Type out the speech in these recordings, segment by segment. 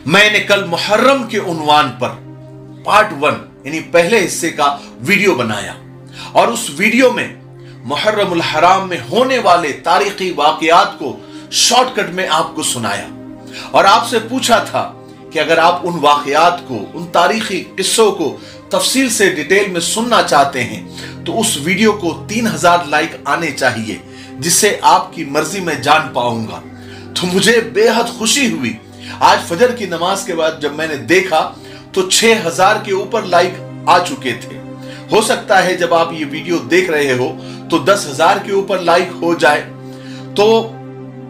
मैंने कल मुहर्रम के उन्वान पर पार्ट 1 यानी पहले हिस्से का वीडियो बनाया और उस वीडियो में मुहर्रमुल हराम में होने वाले तारीखी वाकयात को शॉर्टकट में आपको सुनाया और आपसे पूछा था कि अगर आप उन वाकयात को, उन तारीखी किस्सों को तफसील से डिटेल में सुनना चाहते हैं तो उस वीडियो को 3000 लाइक आने चाहिए, जिससे आपकी मर्जी में जान पाऊंगा। तो मुझे बेहद खुशी हुई। आज फजर की नमाज के बाद जब मैंने देखा तो 6000 के ऊपर लाइक आ चुके थे। हो सकता है जब आप ये वीडियो देख रहे हो तो 10,000 के ऊपर लाइक हो जाए। तो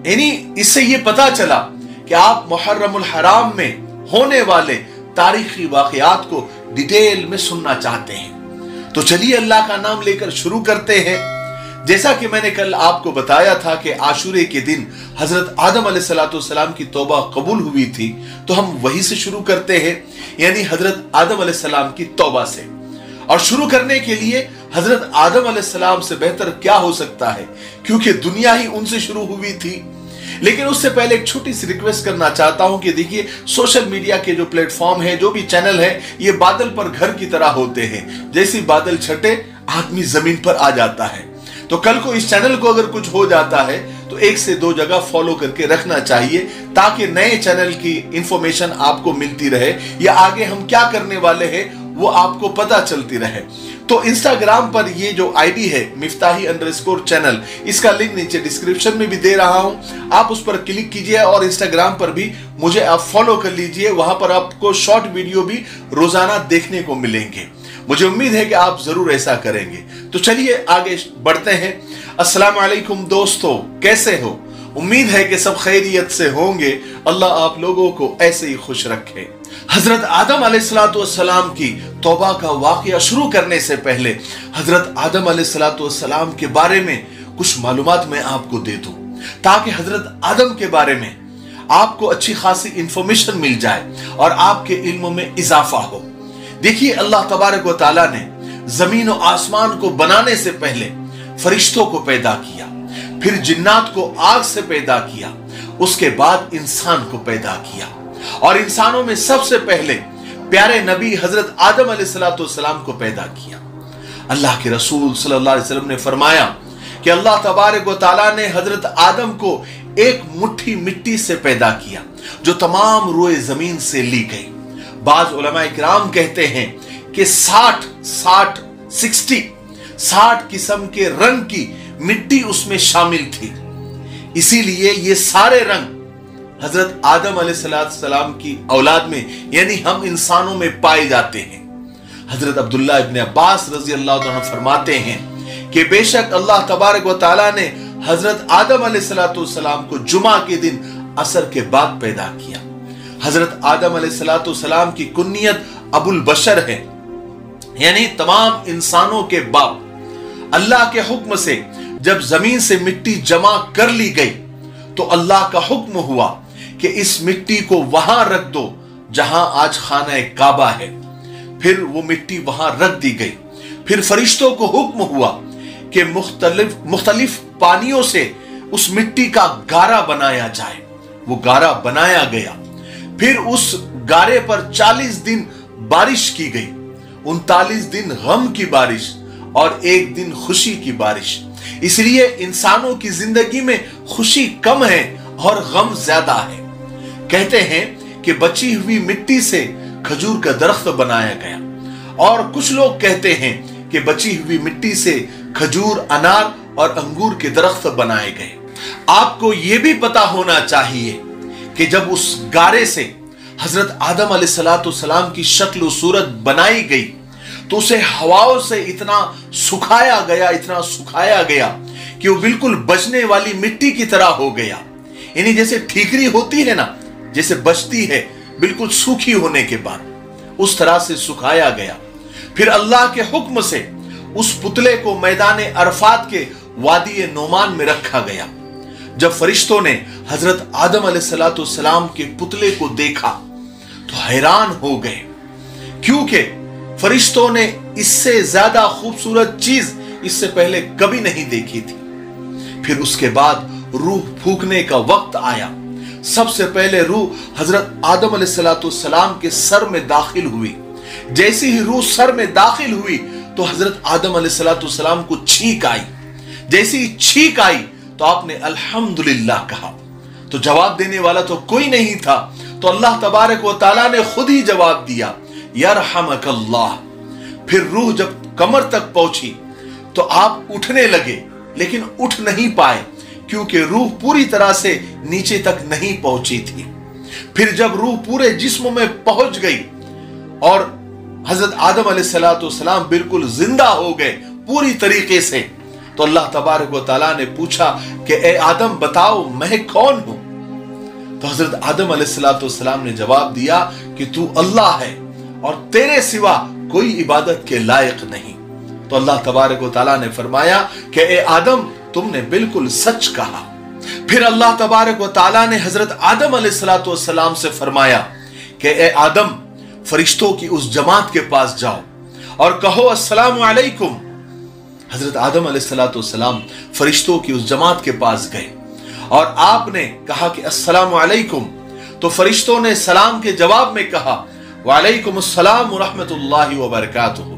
यानी इससे ये पता चला कि आप मुहर्रमुल हराम में होने वाले तारीखी वाकयात को डिटेल में सुनना चाहते हैं। तो चलिए अल्लाह का नाम लेकर शुरू करते हैं। जैसा कि मैंने कल आपको बताया था कि आशूरे के दिन हजरत आदम अलैहिस्सलाम की तौबा कबूल हुई थी, तो हम वही से शुरू करते हैं, यानी हजरत आदम अलैहिस्सलाम की तौबा से। और शुरू करने के लिए हजरत आदम अलैहिस्सलाम से बेहतर क्या हो सकता है, क्योंकि दुनिया ही उनसे शुरू हुई थी। लेकिन उससे पहले एक छोटी सी रिक्वेस्ट करना चाहता हूं कि देखिए, सोशल मीडिया के जो प्लेटफॉर्म है, जो भी चैनल है, ये बादल पर घर की तरह होते हैं। जैसे बादल छटे आदमी जमीन पर आ जाता है। तो कल को इस चैनल को अगर कुछ हो जाता है तो 1 से 2 जगह फॉलो करके रखना चाहिए, ताकि नए चैनल की इंफॉर्मेशन आपको मिलती रहे या आगे हम क्या करने वाले हैं वो आपको पता चलती रहे। तो इंस्टाग्राम पर ये जो आईडी है मिफ्ताही_चैनल, इसका लिंक नीचे डिस्क्रिप्शन में भी दे रहा हूं, आप उस पर क्लिक कीजिए और इंस्टाग्राम पर भी मुझे आप फॉलो कर लीजिए। वहां पर आपको शॉर्ट वीडियो भी रोजाना देखने को मिलेंगे। मुझे उम्मीद है कि आप जरूर ऐसा करेंगे। तो चलिए आगे बढ़ते हैं। अस्सलाम वालेकुम दोस्तों, कैसे हो? उम्मीद है कि सब खैरियत से होंगे। अल्लाह आप लोगों को ऐसे ही खुश रखे। हजरत आदम अलैहिस्सलाम की तौबा का वाकया शुरू करने से पहले हजरत आदम अलैहिस्सलाम के बारे में कुछ मालूमात मैं आपको दे दूं, ताकि हजरत आदम के बारे में आपको अच्छी खासी इंफॉर्मेशन मिल जाए और आपके इल्म में इजाफा हो। देखिए, अल्लाह तबारक व तआला ने जमीन और आसमान को बनाने से पहले फरिश्तों को पैदा किया, फिर जिन्नात को आग से पैदा किया, उसके बाद इंसान को पैदा किया। और इंसानों में सबसे पहले प्यारे नबी हजरत आदम अलैहिस्सलाम को पैदा किया। अल्लाह के रसूल सल्लल्लाहु अलैहि वसल्लम ने फरमाया कि अल्लाह तबारक व तआला ने हजरत आदम को एक मुट्ठी मिट्टी से पैदा किया, जो तमाम रोए जमीन से ली गई। बाज उलमा इकराम कहते हैं कि 60 किस्म के रंग की मिट्टी उसमें शामिल थी। इसीलिए ये सारे रंग हजरत आदम अलैहिस्सलाम की औलाद में यानी हम इंसानों में पाए जाते हैं। हजरत अब्दुल्लाह इब्न अब्बास रजी अल्लाह अन्हु फरमाते हैं कि बेशक अल्लाह तबारक व तआला ने हजरत आदम अलैहिस्सलाम को जुमा के दिन असर के बाद पैदा किया। हजरत आदम अलैहिस्सलाम की कुन्नियत अबुल बशर है, यानी तमाम इंसानों के बाप। अल्लाह के हुक्म से जब जमीन से मिट्टी जमा कर ली गई तो अल्लाह का हुक्म हुआ कि इस मिट्टी को वहां रख दो जहां आज खाना काबा है। फिर वो मिट्टी वहां रख दी गई। फिर फरिश्तों को हुक्म हुआ कि मुख्तलिफ पानियों से उस मिट्टी का गारा बनाया जाए। वो गारा बनाया गया। फिर उस गारे पर 40 दिन बारिश की गई, 39 दिन गम की बारिश और 1 दिन खुशी की बारिश। इसलिए इंसानों की जिंदगी में खुशी कम है और गम ज्यादा है। कहते हैं कि बची हुई मिट्टी से खजूर का दरख्त बनाया गया और कुछ लोग कहते हैं कि बची हुई मिट्टी से खजूर, अनार और अंगूर के दरख्त बनाए गए। आपको यह भी पता होना चाहिए कि जब उस गारे से हजरत आदम अलैहिस्सलाम की शक्ल सूरत बनाई गई तो उसे हवाओं से इतना सुखाया गया कि वो बिल्कुल बचने वाली मिट्टी की तरह हो गया। यानी जैसे ठीकरी होती है ना, जैसे बचती है बिल्कुल सूखी होने के बाद, उस तरह से सुखाया गया। फिर अल्लाह के हुक्म से उस पुतले को मैदान अरफात के वादी नोमान में रखा गया। जब फरिश्तों ने हजरत आदम अलैहिस्सलाम के पुतले को देखा तो हैरान हो गए, क्योंकि फरिश्तों ने इससे ज्यादा खूबसूरत चीज इससे पहले कभी नहीं देखी थी। फिर उसके बाद रूह फूकने का वक्त आया। सबसे पहले रूह हजरत आदम अलैहिस्सलाम के सर में दाखिल हुई। जैसी ही रूह सर में दाखिल हुई तो हजरत आदम अलैहिस्सलाम को छींक आई। जैसी ही छींक आई तो आपने अल्हम्दुलिल्लाह कहा। तो जवाब देने वाला तो कोई नहीं था, तो अल्लाह तबारक व तआला ने खुद ही जवाब दिया, यरहमकल्लाह। फिर रूह जब कमर तक पहुंची तो आप उठने लगे, लेकिन उठ नहीं पाए क्योंकि रूह पूरी तरह से नीचे तक नहीं पहुंची थी। फिर जब रूह पूरे जिस्म में पहुंच गई और हजरत आदम अलैहिस्सलाम बिल्कुल जिंदा हो गए पूरी तरीके से, तो अल्लाह तबारक व तआला ने पूछा कि ए आदम बताओ मैं कौन हूं। तो हजरत आदम अलैहिस्सलाम ने जवाब दिया कि तू अल्लाह है और तेरे सिवा कोई इबादत के लायक नहीं। तो अल्लाह तबारक व तआला ने फरमाया कि ए आदम तुमने बिल्कुल सच कहा। फिर अल्लाह तबारक व तआला ने हजरत आदम अलैहिस्सलाम से फरमाया कि ए आदम फरिश्तों की उस जमात के पास जाओ और कहो अस्सलामु अलैकुम। हजरत आदम अलैहिस्सलाम फरिश्तों की उस जमात के पास गए और आपने कहा कि अस्सलामु अलैकुम। तो फरिश्तों ने सलाम के जवाब में कहा वालेकुम अस्सलाम व रहमतुल्लाहि व बरकातुहू।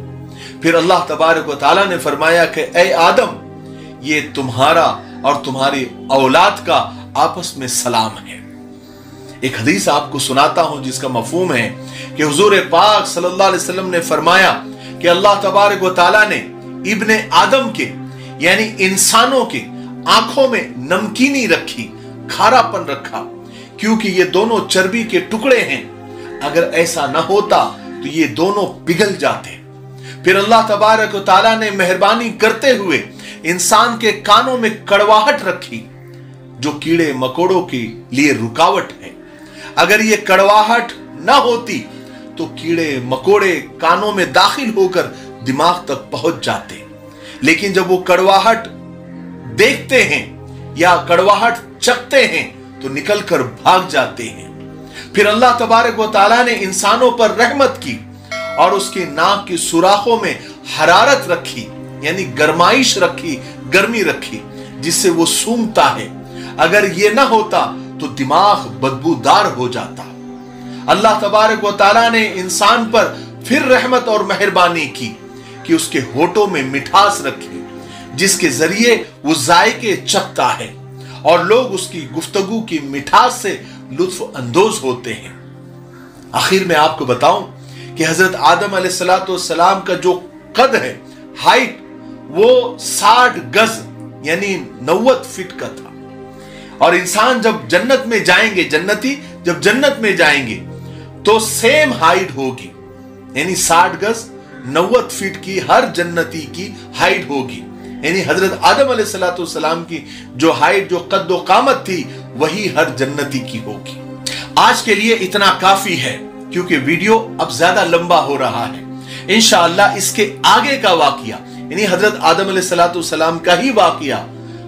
फिर अल्लाह तबारक व तआला ने फरमाया कि ए आदम ये तुम्हारा और तुम्हारी औलाद का आपस में सलाम है। एक हदीस आपको सुनाता हूं जिसका मफहूम है कि हुजूर पाक सल्लल्लाहु अलैहि वसल्लम ने फरमाया कि अल्लाह तबारक व तआला ने इब्ने आदम के यानी इंसानों के आंखों में नमकीनी रखी, खारापन रखा, क्योंकि ये दोनों चर्बी के टुकड़े हैं। अगर ऐसा न होता तो ये दोनों पिघल जाते। फिर अल्लाह तबारक व तआला ने मेहरबानी करते हुए इंसान के कानों में कड़वाहट रखी, जो कीड़े मकोड़ों के लिए रुकावट है। अगर ये कड़वाहट न होती तो कीड़े मकोड़े कानों में दाखिल होकर दिमाग तक पहुंच जाते, लेकिन जब वो कड़वाहट देखते हैं या कड़वाहट चखते हैं तो निकलकर भाग जाते हैं। फिर अल्लाह तबारक व तआला ने इंसानों पर रहमत की और उसके नाक की सुराखों में हरारत रखी, यानी गरमाइश रखी, गर्मी रखी, जिससे वो सूंघता है। अगर ये ना होता तो दिमाग बदबूदार हो जाता। अल्लाह तबारक व तआला ने इंसान पर फिर रहमत और मेहरबानी की कि उसके होठों में मिठास रखी, जिसके जरिए वो जायके चखता है और लोग उसकी गुफ्तगू की मिठास से लुत्फ अंदोज होते हैं। आखिर में आपको बताऊं कि हजरत आदम अलैहिस्सलाम का जो कद है, हाइट, वो 60 गज यानी 90 फीट का था। और इंसान जब जन्नत में जाएंगे, जन्नती जब जन्नत में जाएंगे तो सेम हाइट होगी, यानी 60 गज 90 फीट की हर जन्नती की हाइट होगी। यानी हजरत आदम अलैहिस्सलाम की जो हाइट, जो कद्दो कामत थी, वही हर जन्नती की होगी। आज के लिए इतना काफी है क्योंकि वीडियो अब ज्यादा लंबा हो रहा है। इंशाअल्लाह इसके आगे का वाकया यानी हजरत आदम अलैहिस्सलाम का ही वाकया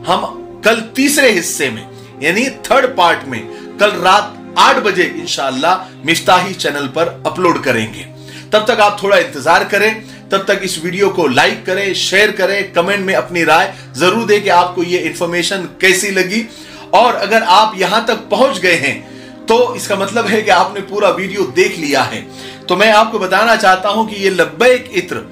हम कल तीसरे हिस्से में यानी थर्ड पार्ट में कल रात 8 बजे इंशाअल्लाह मिफ्ताही चैनल पर अपलोड करेंगे। तब तक आप थोड़ा इंतजार करें। तब तक इस वीडियो को लाइक करें, शेयर करें, कमेंट में अपनी राय जरूर दें कि आपको ये इंफॉर्मेशन कैसी लगी। और अगर आप यहां तक पहुंच गए हैं तो इसका मतलब है कि आपने पूरा वीडियो देख लिया है। तो मैं आपको बताना चाहता हूं कि ये लब्बैक इत्र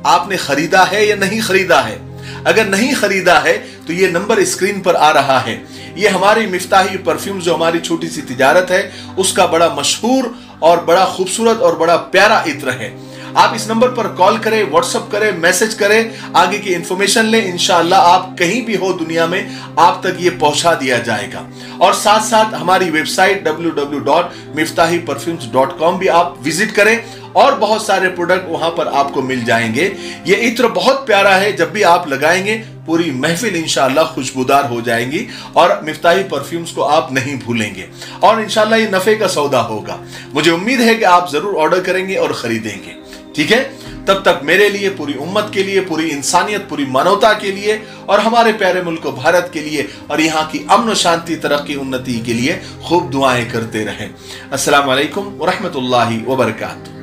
आपने खरीदा है या नहीं खरीदा है। अगर नहीं खरीदा है तो ये नंबर स्क्रीन पर आ रहा है। ये हमारी मिफ्ताही परफ्यूम, जो हमारी छोटी सी तिजारत है, उसका बड़ा मशहूर और बड़ा खूबसूरत और बड़ा प्यारा इत्र है। आप इस नंबर पर कॉल करें, व्हाट्सएप करें, मैसेज करें, आगे की इंफॉर्मेशन लें। इंशाअल्लाह आप कहीं भी हो दुनिया में, आप तक ये पहुंचा दिया जाएगा। और साथ साथ हमारी वेबसाइट www.miftahiperfumes.com भी आप विजिट करें और बहुत सारे प्रोडक्ट वहां पर आपको मिल जाएंगे। ये इत्र बहुत प्यारा है, जब भी आप लगाएंगे पूरी महफिल इंशाअल्लाह खुशबूदार हो जाएंगी और मिफ्ताही परफ्यूम्स को आप नहीं भूलेंगे और इंशाअल्लाह ये नफे का सौदा होगा। मुझे उम्मीद है कि आप जरूर ऑर्डर करेंगे और खरीदेंगे। ठीक है, तब तक मेरे लिए, पूरी उम्मत के लिए, पूरी इंसानियत, पूरी मानवता के लिए और हमारे प्यारे मुल्क भारत के लिए और यहाँ की अमन शांति, तरक्की, उन्नति के लिए खूब दुआएं करते रहें। अस्सलाम वालेकुम व रहमतुल्लाहि व बरकातुहू।